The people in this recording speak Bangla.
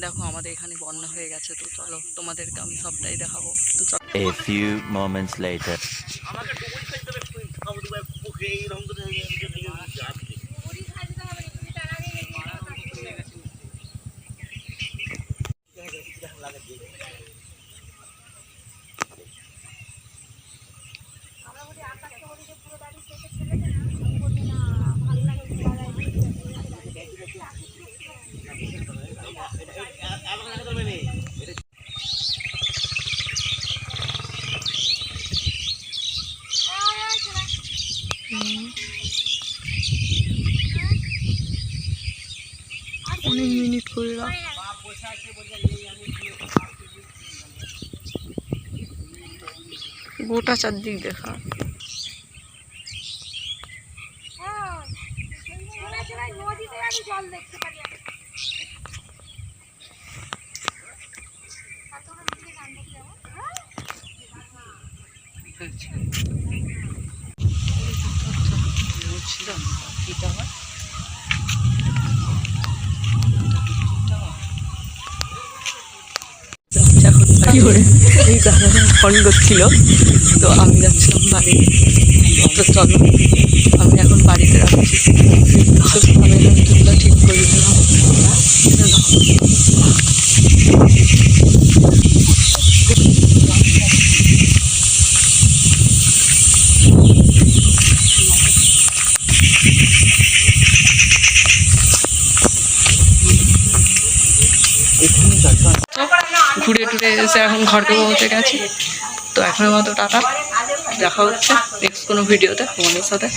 দেখো আমাদের এখানে বন্যা হয়ে গেছে, তো চলো তোমাদেরকে আমি সবটাই দেখাবো। তো চলো। A few moments later. অনেক মিনিট করে রাখ। গোটা চারদিক দেখা। এই দাদাটা ফোন করছিল, তো আমি যাচ্ছিলাম বাড়ি। তো চলো আমি এখন বাড়িতে রাখছি। আমি এখন চুলটা ঠিক করে দিলাম। ঘুরে টুরে এসে এখন ঘরকে পৌঁছে গেছি। তো এখনের মতো টাটা, দেখা হচ্ছে নেক্সট কোনো ভিডিওতে তোমাদের সাথে।